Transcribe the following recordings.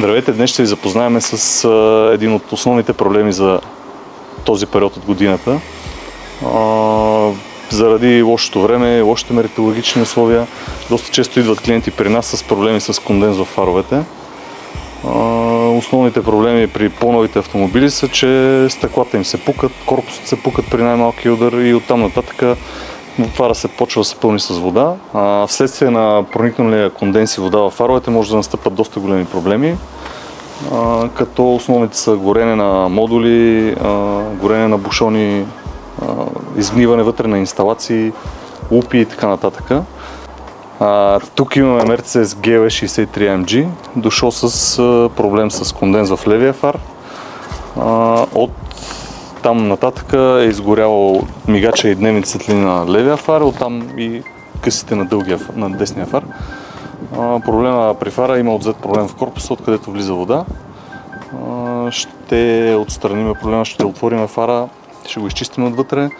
Здравейте, днес ще ви запознаем с един от основните проблеми за този период от годината. Заради лошото време, лошите метеорологични условия, доста често идват клиенти при нас с проблеми с конденс в фаровете. Основните проблеми при по-новите автомобили са, че стъклата им се пукат, корпусите се пукат при най-малкия удар и оттам нататък фара се почва да се пълни с вода. Вследствие на проникналия конденс и вода в фаровете може да настъпат доста големи проблеми, като основните са горене на модули, горене на бушони, изгниване вътре на инсталации, лупи и така нататък. Тук имаме Mercedes GLE 63 AMG, дошъл с проблем с конденс в левия фар. От там нататък е изгоряло мигача и дневните светлини на левия фар, оттам и късите на десния фар. Проблема при фара има отзад проблем в корпуса, откъдето влиза вода. Ще отстраним проблема, ще отворим фара, ще го изчистим отвътре,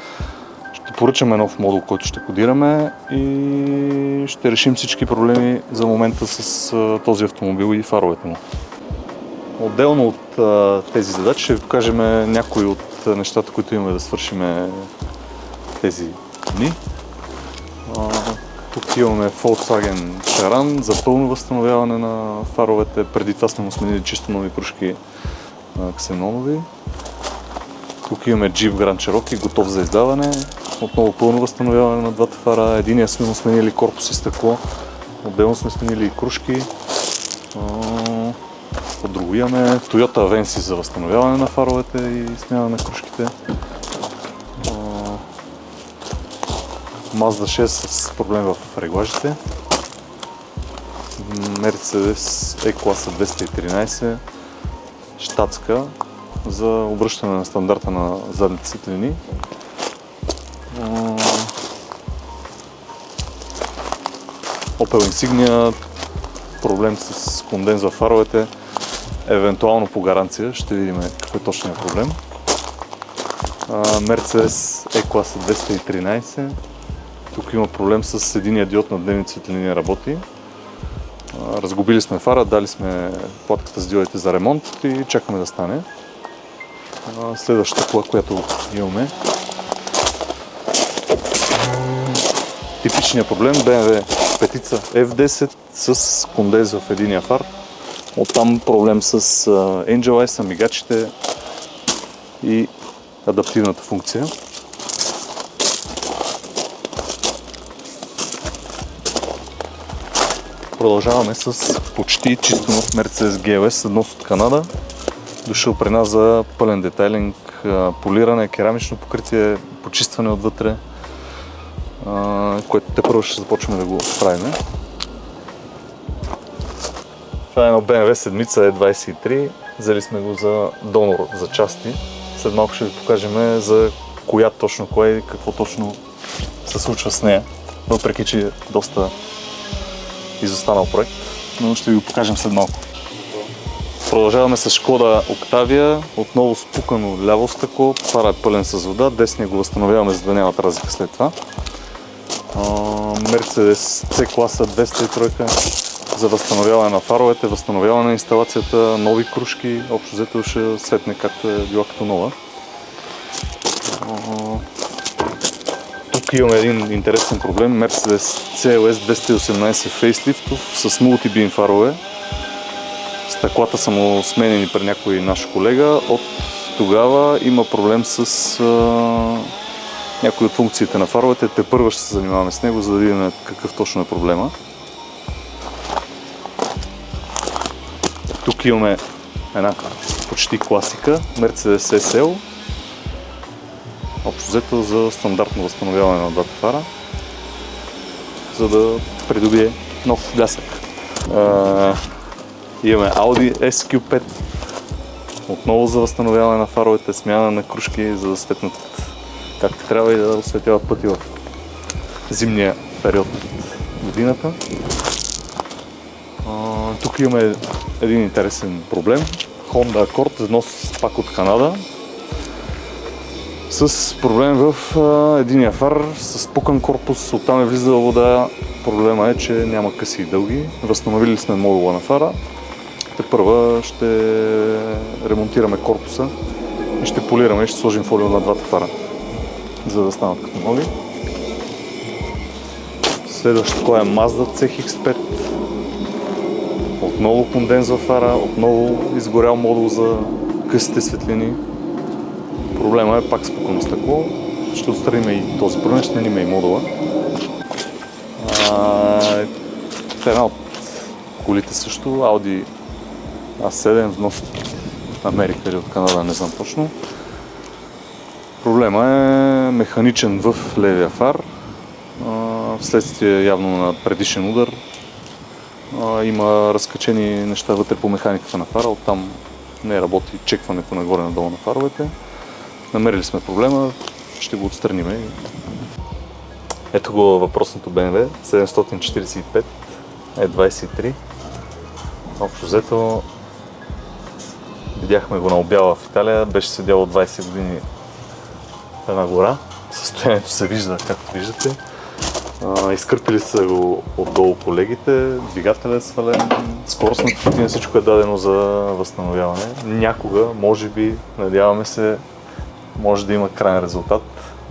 ще поръчаме нов модул, който ще кодираме и ще решим всички проблеми за момента с този автомобил и фаровете му. Отделно от тези задачи ще ви покажем някои от нещата, които имаме да свършим тези дни. Тук имаме Volkswagen Charan за пълно възстановяване на фаровете. Преди това сме му сменили чисто нови кружки ксенонови. Тук имаме Jeep Grand Cherokee, готов за издаване. Отново пълно възстановяване на двата фара. Единия сме му сменили корпус и стъкло. Отделно сме сменили и кружки. От друго имаме Toyota Avensis за възстановяване на фаровете и смяна на кружките. Mazda 6 с проблем в реглажите. Mercedes E-класа 213, щатска, за обръщане на стандарта на задните светлини. Opel Insignia, проблем с конденс в фаровете, евентуално по гаранция, ще видим какъв е точният проблем. Mercedes E-класа 213, тук има проблем с единия диод на дневните светлини не работи. Разгубили сме фара, дали сме платката с диодите за ремонт и чакаме да стане. Следващата кола, която имаме. Типичният проблем BMW 5 F10 с конденс в единия фар. Оттам проблем с Angel Eyes, мигачите и адаптивната функция. Продължаваме с почти чисто нов Mercedes GLS, нос от Канада. Дошъл при нас за пълен детайлинг, полиране, керамично покритие, почистване отвътре, което тепърво ще започваме да го правим. Това е едно BMW 7 E23, взели сме го за донор за части. След малко ще ви покажем за коя точно кое и какво точно се случва с нея, въпреки че е доста изостанал проект, но ще ви го покажем след малко. Продължаваме с Шкода Октавия, отново спукано ляво стъкло, фара е пълен с вода, десния го възстановяваме, за да нямат разлика след това. Mercedes C-класа 203 за възстановяване на фаровете, възстановяване на инсталацията, нови кружки, общо взето ще светне както е била като нова. Тук имаме един интересен проблем, Mercedes CLS 218 Facelift с мултибим фарове. Стъклата са му сменени при някой наш колега. От тогава има проблем с някои от функциите на фаровете. Тепърва ще се занимаваме с него, за да видим какъв точно е проблема. Тук имаме една почти класика, Mercedes SL. Общо взето за стандартно възстановяване на двата фара, за да придобие нов блясък. Имаме Audi SQ5, отново за възстановяване на фаровете, смяна на кружки, за да светнат както трябва и да осветяват пъти в зимния период от годината. Тук имаме един интересен проблем, Honda Accord, внос пак от Канада, с проблем в единия фар, с пукан корпус, оттам е влизала вода. Проблема е, че няма къси и дълги. Възстановили сме модула на фара. тепърва ще ремонтираме корпуса и ще полираме и ще сложим фолио на двата фара, за да станат като нови. Следващото е Mazda CX-5. Отново кондензва фара, отново изгорял модул за късите светлини. Проблема е пак спукано стъкло. Ще отстраним и този проблем, ще сменим и модула. Една от колите също, Audi A7, внос от Америка или от Канада, не знам точно. Проблема е механичен в левия фар, вследствие явно на предишен удар. Има разкачени неща вътре по механиката на фара, оттам не работи чекването нагоре-надолу на фаровете. Намерили сме проблема, ще го отстраним. Ето го въпросното BMW 745 E23. Общо взето видяхме го на обява в Италия, беше седяло 20 години в една гора. Състоянието се вижда, както виждате. Изкърпили са го отдолу колегите, двигателят е свален, скоростната пътина, всичко е дадено за възстановяване. Някога, може би, надяваме се, може да има крайен резултат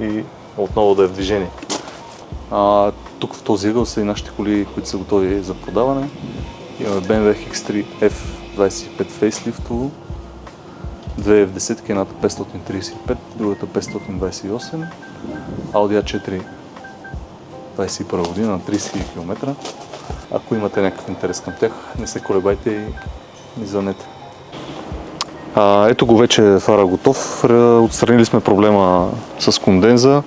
и отново да е в движение. Тук в този ъгъл са и нашите коли, които са готови за продаване. Имаме BMW X3 F25 фейслифтово, две F10, едната 535, другата 528, Audi A4 21 година на 30 000 км. Ако имате някакъв интерес към тях, не се колебайте и ни звънете. Ето го вече фара готов. Отстранили сме проблема с конденза.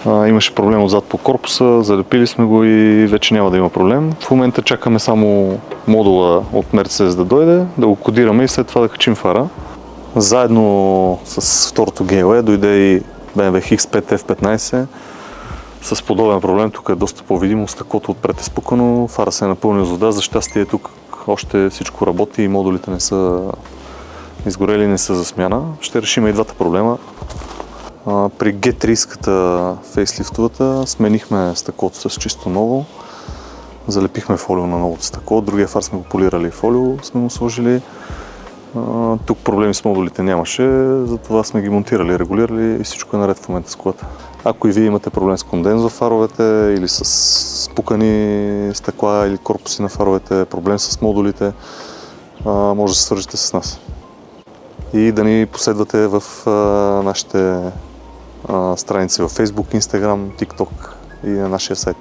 Имаше проблем отзад по корпуса, залепили сме го и вече няма да има проблем. В момента чакаме само модула от Mercedes да дойде, да го кодираме и след това да качим фара. Заедно с второто GLE дойде и BMW X5 F15 с подобен проблем. Тук е доста по-видимо, стъклото отпред е спукано, фара се е напълнил с вода. За щастие тук още всичко работи и модулите не са изгорели, не са за смяна. Ще решим и двата проблема. При G30-ката фейслифтовата сменихме стъклото с чисто ново. Залепихме фолио на новото стъкло, другия фар сме го полирали, фолио сме му сложили. Тук проблеми с модулите нямаше, затова сме ги монтирали, регулирали и всичко е наред в момента с колата. Ако и вие имате проблем с конденз в фаровете или с спукани стъкла или корпуси на фаровете, проблем с модулите, може да се свържете с нас. И да ни последвате в нашите страници в Facebook, Instagram, TikTok и на нашия сайт.